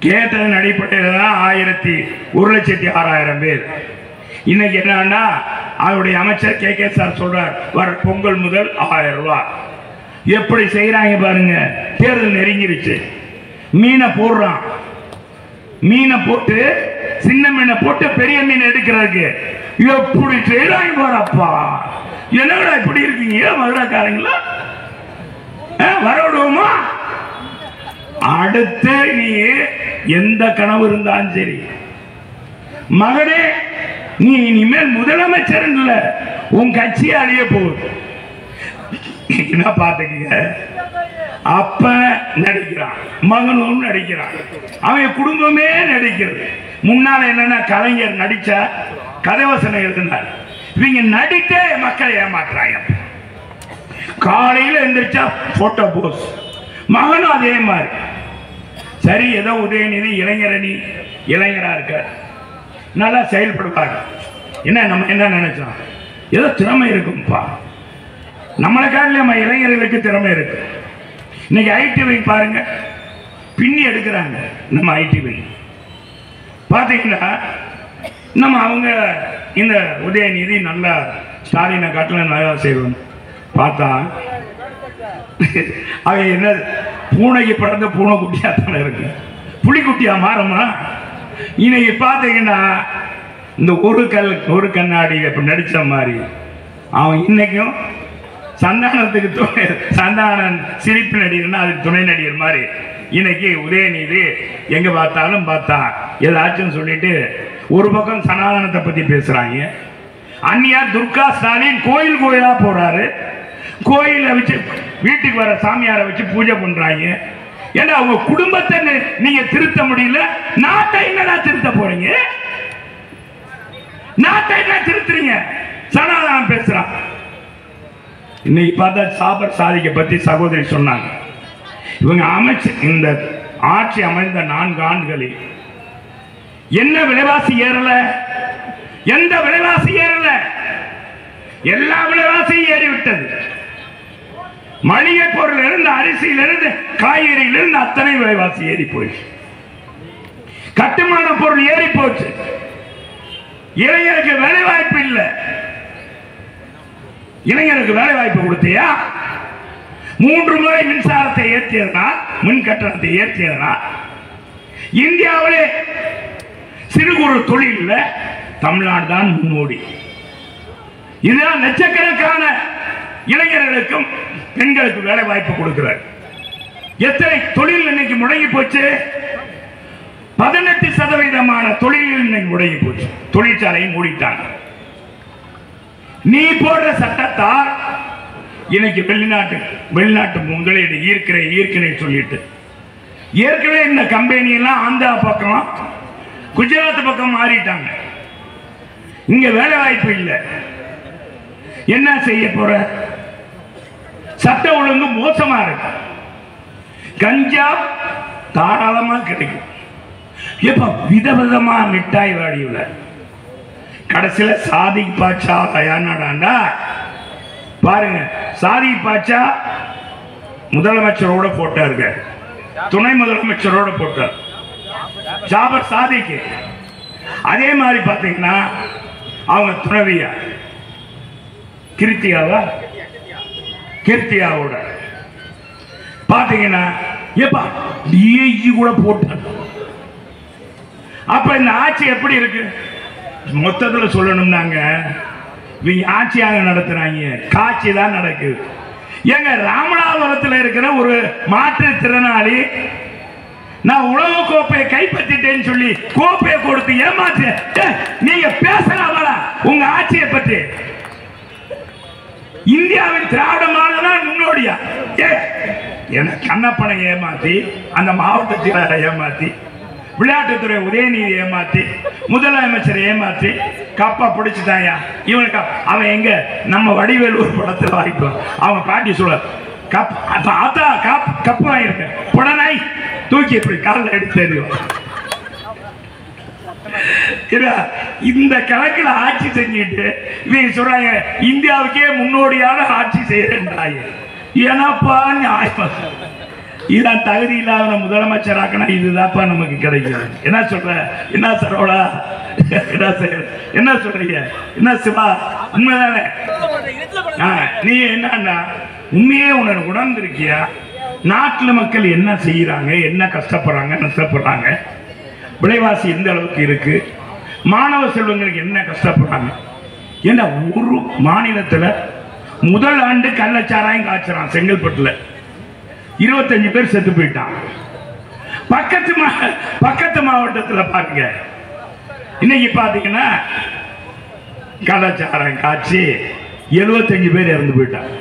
கேட்டதன் அடிப்படையில் தான் 1,06,000 பேர். இன்னைக்கு என்னன்னா, அவருடைய அமைச்சர் கே சார் சொல்றார், வர பொங்கல் முதல் 1000 ரூபாய். எப்படி செய்யறாங்க பாருங்க. தேர்தல் நெருங்கிருச்சு, மீனை போடுறான், மீனை போட்டு சின்ன மீனை போட்டு பெரிய மீன் எடுக்கிறதுக்கு எப்படி செய்யறாங்க பாருப்பா. என்னடா இப்படி இருக்கீங்க மதுரைக்காரங்களா? வரவிடுவோமா? அடுத்து நீ எந்த கனவு இருந்தாலும் சரி, மகனே நீ இனிமேல் முதலமைச்சர் இல்ல, உன் கட்சி அழிய போகுது. என்ன பாத்துக்க, அப்ப நடிக்கிறான், மகனும் நடிக்கிறான், அவன் குடும்பமே நடிக்கிறது. முன்னால என்னன்னா கலைஞர் நடிச்சா கதைவசனம் எழுதினார், இவங்க நடித்தே மக்களை ஏமாற்றுறாங்க. காலையில் எந்திரிச்சா போட்டோ போஸ். மகனும் அதே மாதிரி. சரி, ஏதோ உதயநிதி இளைஞரணி இளைஞரா இருக்க நல்லா செயல்படுவாங்க. என்ன நம்ம என்ன நினைச்சோம், ஏதோ திறமை இருக்கும்பா, நம்மளுக்காக நம்ம இளைஞர்களுக்கு திறமை இருக்கு. இன்னைக்கு ஐடிவி பாருங்க, பின்னி எடுக்கிறாங்க. நம்ம ஐடிவி பாத்தீங்கன்னா, நம்ம அவங்க இந்த உதயநிதி நல்லா ஸ்டாலினை காட்டில நல்லா செய்வோம் பார்த்தா, அவ என்ன பூனைக்கு பிறந்த பூனை குட்டியா தானே இருக்கு, புலிக்குட்டியா மாறமா? இன்னைக்கு பாத்தீங்கன்னா இந்த ஒரு கண்ணாடி இப்ப நடிச்ச மாதிரி அவன் இன்னைக்கும் சந்தானத்துக்கு சந்தானன் சிரிப்பு நடிகர்னா அதுக்கு துணை நடிகர் மாதிரி இன்னைக்கு உதயநிதி எங்க பார்த்தாலும் பார்த்தா ஏதாச்சும் சொல்லிட்டு ஒரு பக்கம் சனாதனத்தை பத்தி பேசுறாங்க. அந்நியா துர்கா ஸ்டாலின் கோயில் கோயிலா போறாரு, கோயில வச்சு வீட்டுக்கு வர சாமியாரை வச்சு பூஜை பண்றாங்க. ஏன்னா அவங்க குடும்பத்தை நீங்க திருத்த முடியல, நாட்டை என்னடா திருத்த போறீங்க? நாட்டை என்ன திருத்துறீங்க? சனாதனம் பேசுறான். இன்னைக்கு பார்த்தா சாபர் சாதிக்க பத்தி சகோதரி சொன்னாங்க. இவங்க அமைச்சு இந்த ஆட்சி அமைந்த 4 ஆண்டுகளில் என்ன விலைவாசி ஏறல? எந்த விலைவாசி ஏறல? எல்லா விலைவாசியும் ஏறிவிட்டது. மளிகை பொருள் இருந்து, அரிசியிலிருந்து, காய்கறியிலிருந்து அத்தனை விலைவாசி ஏறி போயிடுச்சு. கட்டுமான பொருள் ஏறி போச்சு. இளைஞருக்கு வேலை வாய்ப்பு இல்லை. இளைஞருக்கு வேலை வாய்ப்பு கொடுத்தியா? 3 முறை மின்சாரத்தை ஏற்றியதா, மின் கட்டணத்தை ஏற்றியதா? இந்தியாவிலே சிறு குறு தொழில் தமிழ்நாடு தான் முன்னோடி. இதுதான் லட்சக்கணக்கான இளைஞர்களுக்கும் பெண்களுக்கு வேலை வாய்ப்பு கொடுக்கிறார். எத்தனை தொழில் இன்னைக்கு முடங்கி போச்சு? 18% தொழில் இன்னைக்கு முடங்கி போச்சு. தொழிற்சாலையை மூடிட்டாங்க. நீ போடுற சட்டத்தால் இன்னைக்கு வெளிநாட்டு முதலீடு ஈர்க்கிறேன் சொல்லிட்டு ஏற்கனவே இந்த கம்பெனி எல்லாம் ஆந்திரா பக்கம் குஜராத் பக்கம் மாறிட்டாங்க. இங்க வேலை வாய்ப்பு இல்லை. என்ன செய்ய போற? சட்ட ஒழுங்கு மோசமா இருக்கு. கஞ்சா தாராளமா கிடைக்கும். இப்ப விதவிதமா மிட்டாய் வாடியுள்ள கடைசியில சாதிக் பாட்சா தயார்னாடாண்டா பாருங்க. சாதிக் பாட்சா முதலமைச்சரோட போட்டாருங்க, துணை முதலமைச்சரோட போட்டார். ஜாபர் சாதிக்கு அதே மாதிரி பாத்தீங்கன்னா அவங்க துணைவியா கீர்த்தியாவோட பாத்தீங்கன்னா எப்பா டிஐஜி கூட போட்டார். அப்ப இந்த ஆட்சி எப்படி இருக்கு? மொத்தத்தில் சொல்லணும்னாங்க, இவங்க ஆட்சியாக நடத்துறாங்க, காட்சி தான் நடக்குது. எங்க ராமநாதபுரத்தில் இருக்கிற ஒரு மாற்றுத்திறனாளி நான் உலக கோப்பையை கைப்பற்றிட்டேன்னு சொல்லி கோப்பையை கொடுத்து ஏமாற்று. நீங்க பேசலாமலா உங்க ஆட்சியை பற்றி? இந்தியாவின் திராவிட மாடல் முன்னோடியா? கண்ணப்பனை ஏமாத்தி, அந்த மாவட்ட செயலரை ஏமாத்தி, விளையாட்டுத்துறை உதயநிதி ஏமாத்தி, முதலமைச்சரை ஏமாத்தி கப்பா பிடிச்சுட்டாயா இவனுக்கு. அவன் எங்க நம்ம வடிவேல் ஒரு படத்தில் வாய்ப்பான். அவங்க பாட்டி சொல்ல கப்பு வாங்கியிருக்க புடனாய் தூக்கி இப்படி காலில் எடுத்து தெரியும். இந்த கணக்கில் ஆட்சி செஞ்சுட்டு இவங்க சொல்றாங்க இந்தியாவுக்கே முன்னோடியான ஆட்சி செய்யறாங்க. ஏன்னாப்பா நியாயம், இதான் தகுதி இல்லாத முதலமைச்சராக்கனா இதுதான்ப்பா நமக்கு கிடைக்கும். என்ன சொல்ற? என்ன சரோடா? என்ன சொல்றீங்க? என்ன சிவா? உண்மைதானே? நீ என்னன்னா உண்மையே உனக்கு உணர்ந்திருக்கியா? நாட்டில் மக்கள் என்ன செய்யறாங்க, என்ன கஷ்டப்படுறாங்க, நஷ்டப்படுறாங்க, விலைவாசி எந்த அளவுக்கு இருக்கு, மாணவ செல்வங்களுக்கு என்ன கஷ்டப்படுறாங்க? ஏன்னா ஒரு மாநிலத்தில் முதல் ஆண்டு கள்ளச்சாராயம் காய்ச்சறான். செங்கல்பட்டுல 25 பேர் செத்து போயிட்டான். பக்கத்து மாவட்டத்தில் பாருங்க, இன்னைக்கு பாத்தீங்கன்னா கள்ளச்சாராயம் காய்ச்சி 75 பேர் இறந்து போயிட்டான்.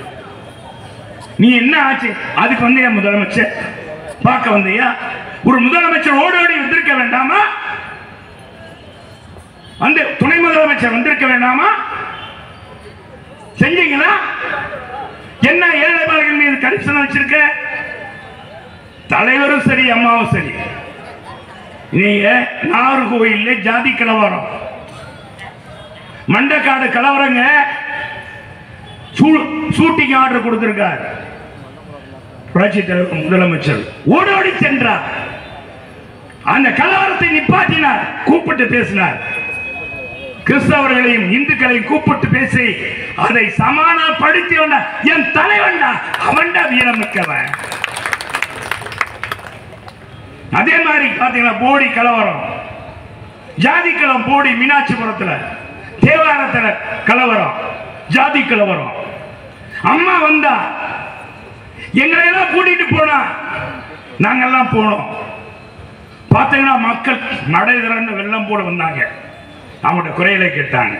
நீ என்ன ஆச்சு? அதுக்கு வந்து என் முதலமைச்சர் பார்க்க வந்தியா? ஒரு முதலமைச்சர் ஓடோடி வந்திருக்க வேண்டாமா? அந்த துணை முதலமைச்சர் வந்திருக்க வேண்டாமா? செஞ்சீங்களா? என்ன ஏழைபாளைகள் மீது கரிசனம் வச்சிருக்க? தலைவரும் சரி, அம்மாவும் சரி. நீங்க நாகர்கோவில்ல ஜாதி கலவரம், மண்டக்காடு கலவரங்க, ஷூட்டிங் ஆர்டர் கொடுத்திருக்கார் புரட்சி தலைவர் முதலமைச்சர். ஓடோடி சென்றார், அந்த கலவரத்தை நிப்பாட்டினார், கூப்பிட்டு பேசினார். கிறிஸ்தவர்களையும் இந்துக்களையும் கூப்பிட்டு பேசி அதை சமாதானப்படுத்தி என் தலைவன் அவன்டா வீரம் மிக்கவன். அதே மாதிரி பாத்தீங்கன்னா போடி கலவரம், ஜாதி கலவரம், போடி மீனாட்சிபுரத்தில் தேவாரத்தில் கலவரம், ஜாதி கலவரம். அம்மா வந்தா எங்களை எல்லாம் கூட்டிட்டு போனா, நாங்கெல்லாம் போனோம். பாத்தீங்கன்னா மக்கள் நடைதிறன்னு வெள்ளம் போல வந்தாங்க, அவங்களோட குறைகளை கேட்டாங்க.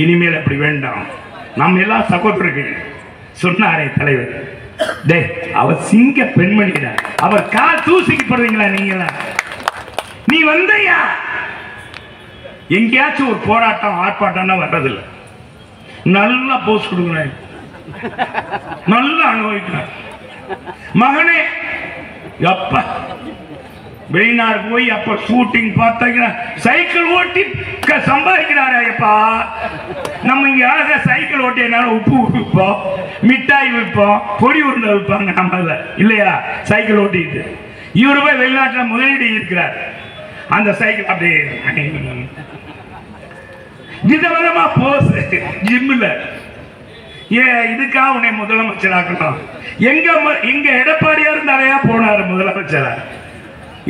இனிமேல் அப்படி வேண்டாம், நம்ம எல்லாம் சகோதரர்கள் சொன்னாரே தலைவர். டே அவர் சிங்க பெண்மணியில அவர் கால் தூசிக்கு போடுறீங்களா? நீங்களா நீ வந்தையா? எங்கேயாச்சும் ஒரு போராட்டம் ஆர்ப்பாட்டம்னா வர்றதில்லை. நல்லா போஸ்ட் கொடுக்கணும், நல்லா அனுபவிக்கணும். மகனே அப்ப வெளிநாடு போய் அப்ப ஷூட்டிங் பார்த்தீங்கன்னா சைக்கிள் ஓட்டி சம்பாதிக்கிறாரப்பா. நம்ம இங்க சைக்கிள் ஓட்டி என்னால உப்பு விற்போம், மிட்டாய் விற்போம், பொடி உருண்டை விற்பாங்க நம்ம இல்லையா? சைக்கிள் ஓட்டிட்டு இவரு போய் வெளிநாட்டில் முதலீடு இருக்கிறார். அந்த சைக்கிள் அப்படியே விதவிதமா போஸ் ஜிம்ல. இதுக்காக உன்னை முதலமைச்சர் ஆக்கணும். எங்க எடப்பாடியா இருந்தாரையா போனாரு முதலமைச்சரா?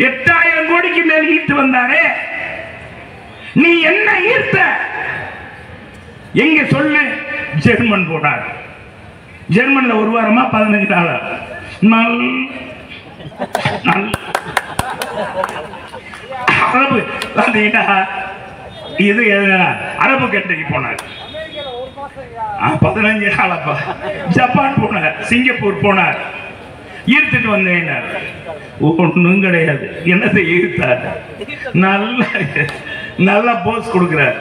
8000 கோடிக்கு மேல் ஈர்த்து வந்தாரே. நீ என்ன ஈர்த்த? எங்க சொல்லு? ஜெர்மன் போனார். ஜெர்மன்ல ஒரு வாரமா 15 நாளா அரபு இது அரபு கண்ட்ரிக்கு போனார். 15 நாளப்பா. ஜப்பான் போனார், சிங்கப்பூர் போனார். ஈர்த்துட்டு வந்தேன். ஒன்றும் கிடையாது. என்னத்தை ஈர்த்தார்? நல்லா போஸ் கொடுக்கிறார்.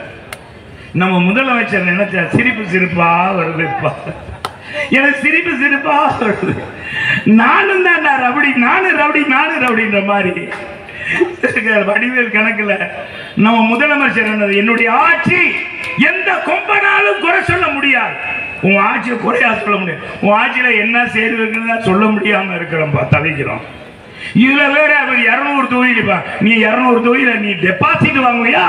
நம்ம முதலமைச்சர் நினைச்சா சிரிப்பு சிரிப்பா வருதுப்பா. எனக்கு சிரிப்பு சிரிப்பா வருது. நானும் தான் ரவுடி, நானும் ரவுடி, நானும் ரவுடின்ற மாதிரி வடிவேல் கணக்குல நம்ம முதலமைச்சர் என்னது, என்னுடைய ஆட்சி எந்த கொம்பனாலும் குறை சொல்ல முடியாது. உன் ஆட்சியை குறையா சொல்ல முடியாது. உன் ஆட்சியில என்ன செய்திருக்குன்னு சொல்ல முடியாம இருக்கிறோம், தவிக்கிறோம். இதுல வேற அவர் 200 தொகுதியில நீ 200 தொகுதியில நீ டெபாசிட் வாங்குவியா?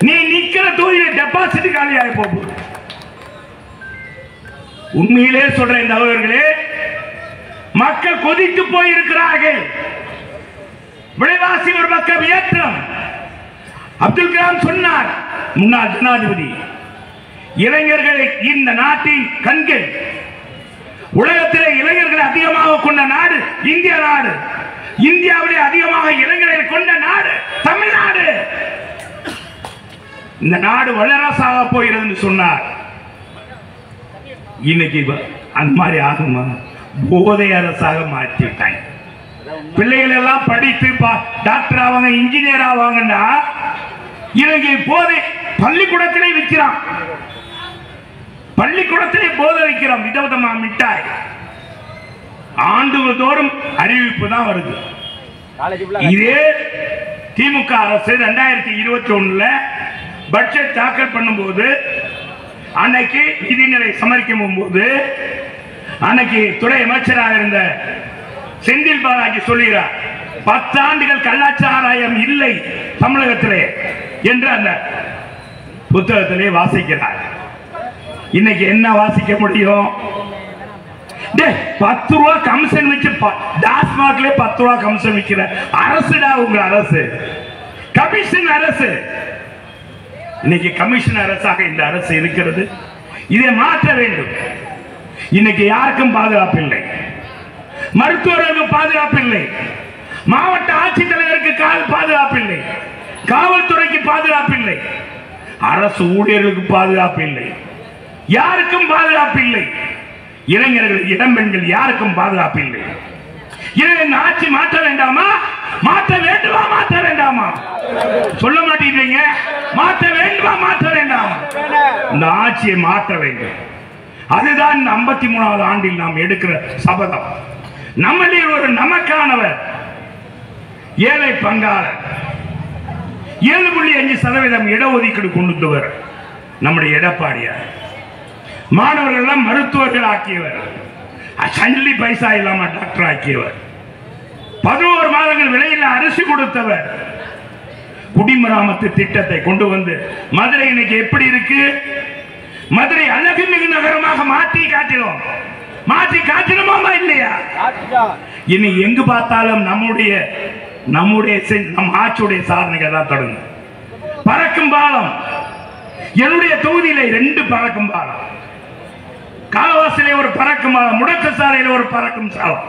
நீ நிக்கிற தொகுதியில டெபாசிட் காலியாக போகும். உண்மையிலே சொல்றேன் தலைவர்களே, மக்கள் கொதித்து போயிருக்கிறார்கள். விலைவாசி ஒரு பக்கம் ஏற்றம், அப்துல் கலாம் சொன்னார், முன்னாள் ஜனாதிபதி, இளைஞர்கள் இந்த நாட்டின் கண்கள். உலகத்திலே இளைஞர்களை அதிகமாக கொண்ட நாடு இந்திய நாடு. இந்தியாவிலே அதிகமாக இளைஞர்களை கொண்ட நாடு தமிழ்நாடு. இந்த நாடு வல்லரசாக போகிறது சொன்னார். இன்னைக்கு அந்த மாதிரி ஆகுமா? போதை அரசாக மாற்றிட்டாங்க. பிள்ளைகள் எல்லாம் படித்து டாக்டர் ஆவாங்க, இன்ஜினியர் ஆவாங்கன்னா இன்னைக்கு போதை பள்ளிக்கூடத்திலே விற்கிறான். பள்ளிக்கூடத்திலே போதை வைக்கிறோம். விதவிதமா மிட்டாய். ஆண்டுகள் தோறும் அறிவிப்பு தான் வருது. இதே திமுக அரசு 2021 பட்ஜெட் தாக்கல் பண்ணும்போது, அன்னைக்கு நிதிநிலை சமர்ப்பிக்கும் போது, அன்னைக்கு துறை அமைச்சராக இருந்த செந்தில் பாலாஜி சொல்லுகிறார், 10 ஆண்டுகள் கள்ளச்சாராயம் இல்லை தமிழகத்திலே என்று அந்த புத்தகத்திலே வாசிக்கிறார். இன்னைக்கு என்ன வாசிக்க முடியும்? 10 ரூபா கமிஷன் வச்சு டாஸ்மாக்ல 10 ரூபா கமிஷன் வைக்கிற அரசுடா உங்க அரசு. கமிஷன் அரசு. இன்னைக்கு கமிஷன் அரசாக இந்த அரசு இருக்கிறது. இதை மாற்ற வேண்டும். இன்னைக்கு யாருக்கும் பாதுகாப்பு இல்லை. மருத்துவர்களுக்கு பாதுகாப்பு இல்லை. மாவட்ட ஆட்சித்தலைவருக்கு பாதுகாப்பு இல்லை. காவல்துறைக்கு பாதுகாப்பு இல்லை. அரசு ஊழியர்களுக்கு பாதுகாப்பு இல்லை. யாருக்கும் பாதுகாப்பு இல்லை. இளைஞர்கள், இளம் பெண்கள் யாருக்கும் பாதுகாப்பு இல்லை. இந்த ஆட்சி மாற்ற வேண்டாமா? மாற்ற வேண்டுமா? மாற்ற வேண்டாமா? சொல்ல மாட்டீங்க. மாற்ற வேண்டுமா? மாற்ற வேண்டாமா? இந்த ஆட்சியை மாற்ற வேண்டும். அதுதான் இந்த 53வது ஆண்டில் நாம் எடுக்கிற சபதம். நம்மளில் ஒரு நமக்கானவர், ஏழை பங்காளர், 7.5% இடஒதுக்கீடு கொண்டுவர் நம்முடைய எடப்பாடியார். மாணவர்கள் எல்லாம் மருத்துவர்கள் ஆக்கியவர். சல்லி பைசா இல்லாம டாக்டர் ஆக்கியவர். 11 மாதங்கள் விலையில் அரிசி கொடுத்தவர். குடிமராமத்து திட்டத்தை கொண்டு வந்து மதுரை இன்னைக்கு எப்படி இருக்கு? மதுரை அழகுமிகு நகரமாக மாற்றி காட்டினோம். மாற்றி காட்டினோமா இல்லையா? இனி எங்கு பார்த்தாலும் நம்முடைய நம் ஆட்சியுடைய சாதனைகள் தான் தொடங்கும். பறக்கும் பாலம். என்னுடைய தொகுதியில 2 பறக்கும் பாலம். காலவாசிலே ஒரு பறக்கும் பாலம், முடக்க சாலையில ஒரு பறக்கும் சாலம்,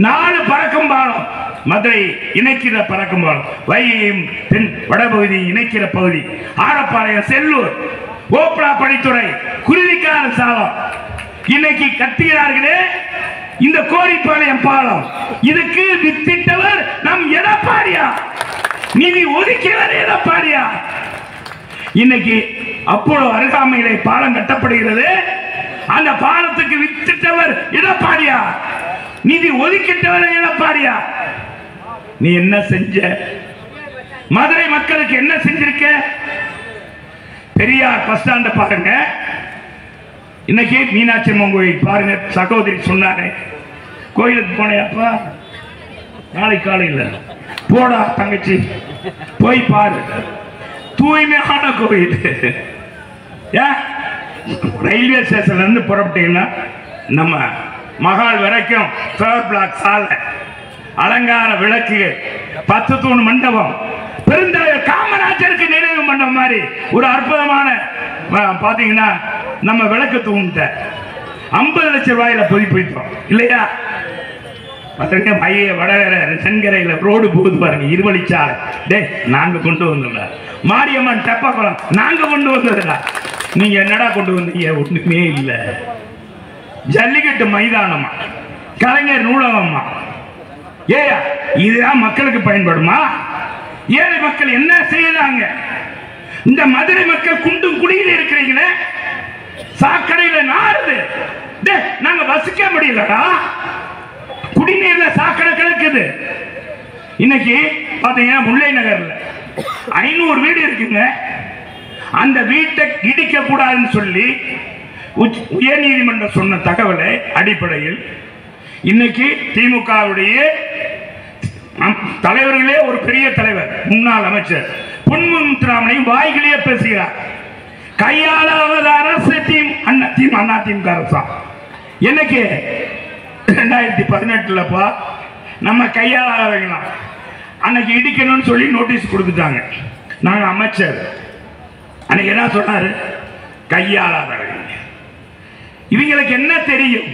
4 பறக்கும் பாலம். மதுரை இணைக்கிற பறக்கும் பாலம், வைகையும் தென் வடபகுதி இணைக்கிற பகுதி, ஆரப்பாளையம், செல்லூர், ஓப்ரா படித்துறை, குருவிக்கார சாலம். இன்னைக்கு கட்டுகிறார்களே இந்த கோரிப்பாளையம் பாலம். இதுக்கு வித்திட்டவர் நம் எடப்பாடியா. நிதி ஒதுக்கியவர் எடப்பாடியா. இன்னைக்கு அப்போலோ அருகாமையிலே பாலம் கட்டப்படுகிறது. அந்த பாலத்துக்கு வித்திட்டவர் எடப்பாடியா. நிதி ஒதுக்கிட்டவர் எடப்பாடியா. நீ என்ன செஞ்ச? மதுரை மக்களுக்கு என்ன செஞ்சிருக்க? பெரியார் பஸ் ஸ்டாண்ட் பாருங்க. இன்னைக்கு மீனாட்சி அம்மன் கோயில் பாருங்க. சகோதரி சொன்னாரே, கோயிலுக்கு போனேப்பா, நாளை காலையில் போடா தங்கச்சி, போய் பாரு. தூய்மையான கோயில். ரயில்வே ஸ்டேஷன்ல இருந்து புறப்பட்டீங்கன்னா நம்ம மகால் வரைக்கும் தேர்ட் பிளாக் சாலை, அலங்கார விளக்கு, 10 தூண் மண்டபம், பெருந்தலைவர் காமராஜருக்கு நினைவு மண்டபம் மாதிரி ஒரு அற்புதமான பாத்தீங்கன்னா நம்ம விளக்கு தூண்ட 50 லட்சம் ரூபாயில புதுப்பித்தோம் இல்லையா? வடகர செங்கரையில ரோடு போகுது பாருங்க, இருவழிச்சாலை. டே நாங்க கொண்டு வந்தோம்ல. மாரியம்மன் தெப்பக்குளம் நாங்க கொண்டு வந்ததுடா. நீங்க என்னடா கொண்டு வந்தீங்க? ஒண்ணுமே இல்ல. ஜல்லிக்கட்டு மைதானமா, கலைஞர் நூலகமா? ஏயா இதுதான் மக்களுக்கு பயன்படுமா? ஏழை மக்கள் என்ன செய்யறாங்க? இந்த மதுரை மக்கள் குண்டும் குடியில் இருக்கிறீங்களே, சாக்கடையில நாடுது. நாங்க வசிக்க முடியலடா. குடிநீர்ல சாக்கடை கிடக்குது. இன்னைக்கு பாத்தீங்கன்னா முல்லை நகர்ல 500 வீடு இருக்குங்க. அந்த வீட்டை இடிக்க கூடாதுன்னு சொல்லி உயர்நீதிமன்றம் சொன்ன தகவலை அடிப்படையில் இன்னைக்கு திமுகவுடைய தலைவர்களே, ஒரு பெரிய தலைவர், முன்னாள் அமைச்சர் பொன்முத்துராமனை வாய்களே பேசுகிறார். கையாளாவது அரசு அதிமுக அரசா? என்னைக்கு 2018 நம்ம கையாள வைக்கலாம். அன்னைக்கு இடிக்கணும்னு சொல்லி நோட்டீஸ் கொடுத்துட்டாங்க. நாங்க அமைச்சர் அன்னைக்கு என்ன சொன்னாரு? கையாளாதவர்கள். இவங்களுக்கு என்ன தெரியும்?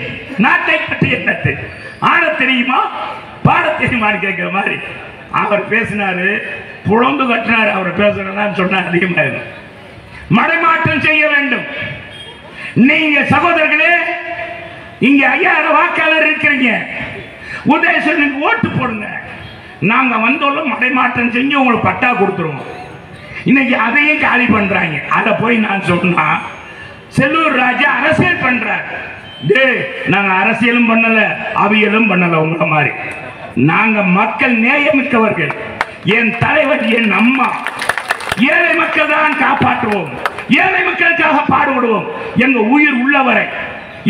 நாட்டை பற்றி என்ன தெரியும்? ஆட தெரியுமா பாட தெரியுமான்னு கேட்கிற மாதிரி அவர் பேசினாரு. புலம்பு கட்டினாரு. அவர் பேசுறதான் சொன்ன அதிகமாக மடைமாற்றம் செய்ய வேண்டும். நீங்க சகோதரர்களே இங்க 5000 வாக்காளர் இருக்கிறீங்க. உதயசூரியனுக்கு ஓட்டு போடுங்க. நாங்க வந்தோம் மடைமாற்றம் செஞ்சு உங்களுக்கு பட்டா கொடுத்துருவோம். இன்னைக்கு அதையும் காலி பண்றாங்க. அதை போய் நான் சொன்னா செல்லூர் ராஜா அரசியல் பண்றார். நாங்க அரசியலும் பண்ணல, அவியலும் பண்ணல. உங்களை மாதிரி நாங்க மக்கள் நேயமிக்கவர்கள். என் தலைவர், என் அம்மா, ஏழை மக்கள் தான் காப்பாற்றுவோம். ஏழை மக்களுக்காக பாடுபடுவோம். எங்க உயிர் உள்ளவரை,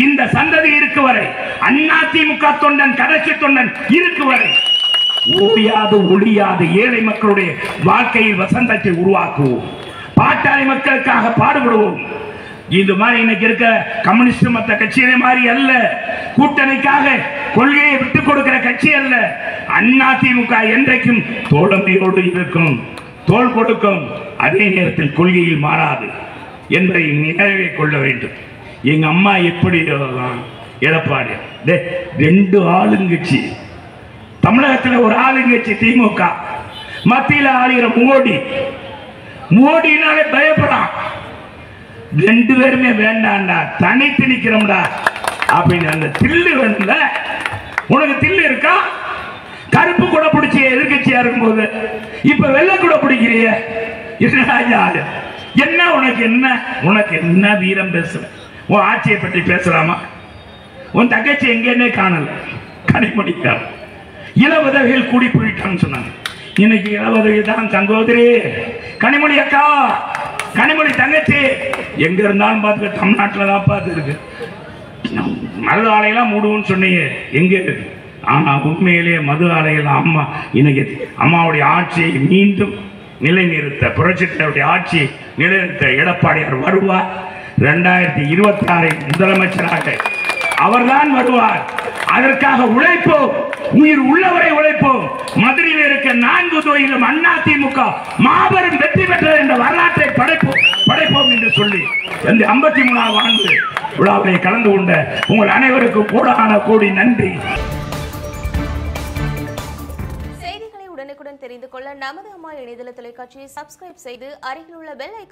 இந்த சந்ததி இருக்கு வரை, அதிமுக தொண்டன், கடைசி தொண்டன் இருக்கு வரை ஓயாது ஒளியாது ஏழை மக்களுடைய வாழ்க்கையில் வசந்தத்தை உருவாக்குவோம். பாட்டாளி மக்களுக்காக பாடுபடுவோம். இது மாதிரி இன்னைக்கு இருக்க கம்யூனிஸ்ட் மற்ற கட்சியிலே மாதிரி அல்ல. கூட்டணிக்காக கொள்கையை விட்டுக் கொடுக்கிற கட்சி அல்ல. அதிமுக என்றைக்கும் தோழமையோடு இருக்கும், தோள் கொடுக்கும். அதே நேரத்தில் கொள்கையில் மாறாது என்பதை நினைவே கொள்ள வேண்டும். எங்க அம்மா எப்படி எடப்பாடி 2 ஆளுங்கட்சி, தமிழகத்தில் ஒரு ஆளுங்கட்சி திமுக, மத்தியில் ஆளுகிற மோடினாலே பயப்படான். 2 பேருமே வேண்டாண்டா, தனித்து நிக்கிறோம்டா அப்படின்னு அந்த தில்லு வேணும்ல. உனக்கு தில்லு இருக்கா? கருப்பு கூட பிடிச்சி எதிர்கட்சியா இருக்கும்போது இப்ப வெள்ளை கூட பிடிக்கிறிய என்ன? உனக்கு என்ன வீரம் பேசுற? உன் ஆட்சியை பற்றி பேசலாமா? உன் தங்கச்சி எங்கேன்னே காணல. கனிமொழிக்கார இளவதவிகள் கூடி போயிட்டான்னு சொன்னாங்க. இன்னைக்கு இளவதவி தான் சங்கோதரி கனிமொழி அக்கா, கனிமொழி தங்கச்சி எங்க இருந்தாலும் பார்த்து தமிழ்நாட்டில் தான் பார்த்து இருக்கு. மது ஆலையெல்லாம் மூடுவோம்னு சொன்னீங்க, எங்க இருக்கு? ஆனா உண்மையிலேயே மது ஆலையெல்லாம் அம்மா இன்னைக்கு அம்மாவுடைய ஆட்சியை மீண்டும் நிலைநிறுத்த, புரட்சித்தலைவருடைய ஆட்சியை நிலைநிறுத்த எடப்பாடியார் வருவார். 2026 முதலமைச்சராக அவர்தான் வருவார். அதற்காக உழைப்போம், உயிர் உள்ளவரை உழைப்போம். மதுரையில் இருக்க 4 தொகுதியிலும் அதிமுக மாபெரும் வெற்றி பெற்றது என்ற வரலாற்றை படைப்போம் என்று சொல்லி இந்த 53ஆம் ஆண்டு விழாவிலே கலந்து கொண்ட உங்கள் அனைவருக்கும் கோடான கோடி நன்றி. செய்திகளை உடனுக்குடன் தெரிந்து கொள்ள நமது அம்மா இணையதள தொலைக்காட்சியை சப்ஸ்கிரைப் செய்து அருகில் உள்ள பெல் ஐகான்